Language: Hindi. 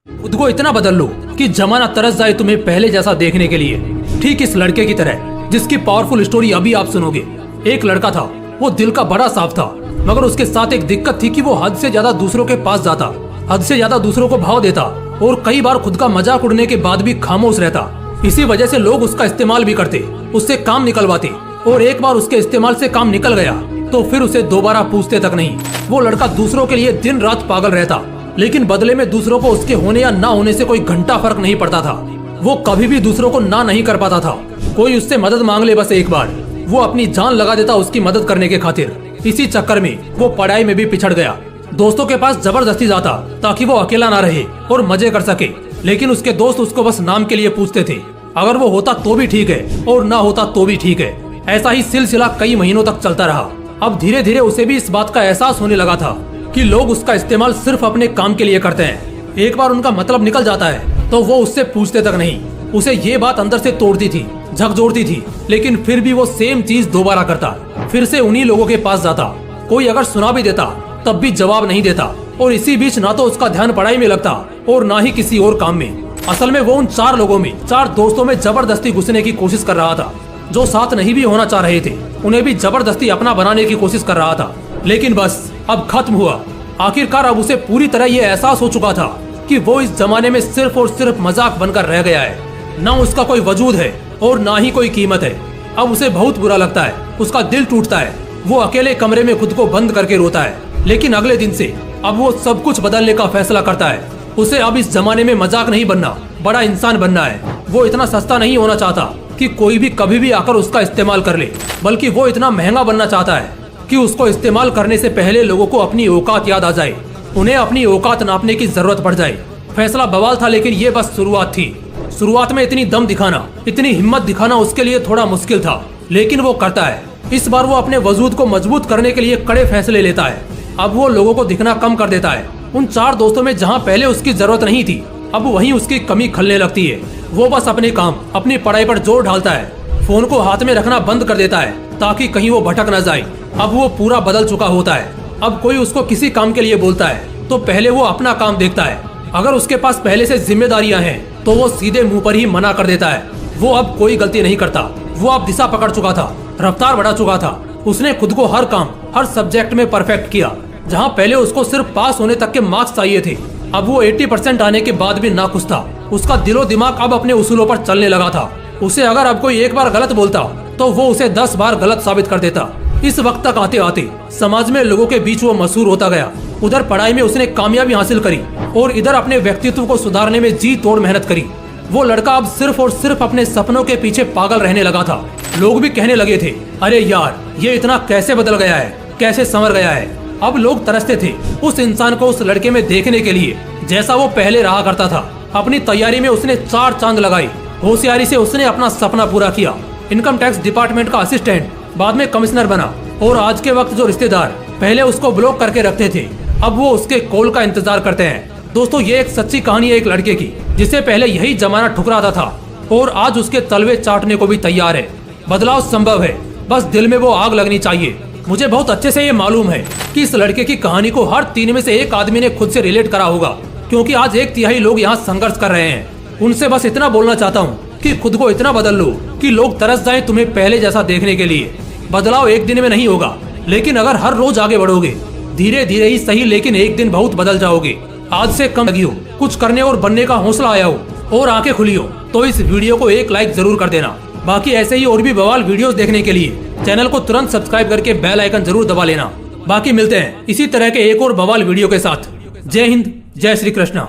खुद को इतना बदल लो कि जमाना तरस जाए तुम्हें पहले जैसा देखने के लिए। ठीक इस लड़के की तरह जिसकी पावरफुल स्टोरी अभी आप सुनोगे। एक लड़का था, वो दिल का बड़ा साफ था, मगर उसके साथ एक दिक्कत थी कि वो हद से ज्यादा दूसरों के पास जाता, हद से ज्यादा दूसरों को भाव देता और कई बार खुद का मजाक उड़ने के बाद भी खामोश रहता। इसी वजह से लोग उसका इस्तेमाल भी करते, उससे काम निकलवाते, और एक बार उसके इस्तेमाल से काम निकल गया तो फिर उसे दोबारा पूछते तक नहीं। वो लड़का दूसरों के लिए दिन रात पागल रहता, लेकिन बदले में दूसरों को उसके होने या ना होने से कोई घंटा फर्क नहीं पड़ता था। वो कभी भी दूसरों को ना नहीं कर पाता था। कोई उससे मदद मांग ले बस एक बार, वो अपनी जान लगा देता उसकी मदद करने के खातिर। इसी चक्कर में वो पढ़ाई में भी पिछड़ गया। दोस्तों के पास जबरदस्ती जाता ताकि वो अकेला ना रहे और मजे कर सके, लेकिन उसके दोस्त उसको बस नाम के लिए पूछते थे। अगर वो होता तो भी ठीक है और ना होता तो भी ठीक है। ऐसा ही सिलसिला कई महीनों तक चलता रहा। अब धीरे धीरे उसे भी इस बात का एहसास होने लगा था कि लोग उसका इस्तेमाल सिर्फ अपने काम के लिए करते हैं। एक बार उनका मतलब निकल जाता है तो वो उससे पूछते तक नहीं। उसे ये बात अंदर से तोड़ती थी, झकझोरती थी, लेकिन फिर भी वो सेम चीज दोबारा करता। फिर से उन्हीं लोगों के पास जाता। कोई अगर सुना भी देता तब भी जवाब नहीं देता, और इसी बीच ना तो उसका ध्यान पढ़ाई में लगता और ना ही किसी और काम में। असल में वो उन चार लोगों में, चार दोस्तों में जबरदस्ती घुसने की कोशिश कर रहा था। जो साथ नहीं भी होना चाह रहे थे उन्हें भी जबरदस्ती अपना बनाने की कोशिश कर रहा था। लेकिन बस अब खत्म हुआ। आखिरकार अब उसे पूरी तरह ये एहसास हो चुका था कि वो इस जमाने में सिर्फ और सिर्फ मजाक बनकर रह गया है। ना उसका कोई वजूद है और ना ही कोई कीमत है। अब उसे बहुत बुरा लगता है, उसका दिल टूटता है। वो अकेले कमरे में खुद को बंद करके रोता है। लेकिन अगले दिन से अब वो सब कुछ बदलने का फैसला करता है। उसे अब इस जमाने में मजाक नहीं बनना, बड़ा इंसान बनना है। वो इतना सस्ता नहीं होना चाहता कि कोई भी कभी भी आकर उसका इस्तेमाल कर ले, बल्कि वो इतना महंगा बनना चाहता है कि उसको इस्तेमाल करने से पहले लोगों को अपनी औकात याद आ जाए, उन्हें अपनी औकात नापने की जरूरत पड़ जाए। फैसला बवाल था, लेकिन ये बस शुरुआत थी। शुरुआत में इतनी दम दिखाना, इतनी हिम्मत दिखाना उसके लिए थोड़ा मुश्किल था, लेकिन वो करता है। इस बार वो अपने वजूद को मजबूत करने के लिए कड़े फैसले लेता है। अब वो लोगों को दिखना कम कर देता है। उन चार दोस्तों में जहाँ पहले उसकी जरूरत नहीं थी, अब वहीं उसकी कमी खलने लगती है। वो बस अपने काम, अपनी पढ़ाई पर जोर ढालता है। फोन को हाथ में रखना बंद कर देता है ताकि कहीं वो भटक न जाए। अब वो पूरा बदल चुका होता है। अब कोई उसको किसी काम के लिए बोलता है तो पहले वो अपना काम देखता है। अगर उसके पास पहले से जिम्मेदारियां हैं तो वो सीधे मुंह पर ही मना कर देता है। वो अब कोई गलती नहीं करता। वो अब दिशा पकड़ चुका था, रफ्तार बढ़ा चुका था। उसने खुद को हर काम, हर सब्जेक्ट में परफेक्ट किया। जहाँ पहले उसको सिर्फ पास होने तक के मार्क्स चाहिए थे, अब वो 80% आने के बाद भी नाखुश था। उसका दिलो दिमाग अब अपने उसूलों पर चलने लगा था। उसे अगर अब कोई एक बार गलत बोलता तो वो उसे 10 बार गलत साबित कर देता। इस वक्त तक आते आते समाज में लोगों के बीच वो मशहूर होता गया। उधर पढ़ाई में उसने कामयाबी हासिल करी और इधर अपने व्यक्तित्व को सुधारने में जी तोड़ मेहनत करी। वो लड़का अब सिर्फ और सिर्फ अपने सपनों के पीछे पागल रहने लगा था। लोग भी कहने लगे थे, अरे यार ये इतना कैसे बदल गया है, कैसे संवर गया है। अब लोग तरसते थे उस इंसान को उस लड़के में देखने के लिए जैसा वो पहले रहा करता था। अपनी तैयारी में उसने 4 चांद लगाई। होशियारी से उसने अपना सपना पूरा किया। इनकम टैक्स डिपार्टमेंट का असिस्टेंट, बाद में कमिश्नर बना, और आज के वक्त जो रिश्तेदार पहले उसको ब्लॉक करके रखते थे अब वो उसके कॉल का इंतजार करते हैं। दोस्तों, ये एक सच्ची कहानी है एक लड़के की जिसे पहले यही जमाना ठुकराता था और आज उसके तलवे चाटने को भी तैयार है। बदलाव संभव है, बस दिल में वो आग लगनी चाहिए। मुझे बहुत अच्छे से ये मालूम है कि इस लड़के की कहानी को हर 3 में से 1 आदमी ने खुद से रिलेट करा होगा, क्योंकि आज 1/3 लोग यहाँ संघर्ष कर रहे हैं। उनसे बस इतना बोलना चाहता हूँ कि खुद को इतना बदल लो कि लोग तरस जाएं तुम्हें पहले जैसा देखने के लिए। बदलाव एक दिन में नहीं होगा, लेकिन अगर हर रोज आगे बढ़ोगे, धीरे धीरे ही सही, लेकिन एक दिन बहुत बदल जाओगे। आज से कम लगी हो, कुछ करने और बनने का हौसला आया हो और आंखें खुली हो तो इस वीडियो को 1 लाइक जरूर कर देना। बाकी ऐसे ही और भी बवाल वीडियोस देखने के लिए चैनल को तुरंत सब्सक्राइब करके बेल आइकन जरूर दबा लेना। बाकी मिलते हैं इसी तरह के एक और बवाल वीडियो के साथ। जय हिंद, जय श्री कृष्णा।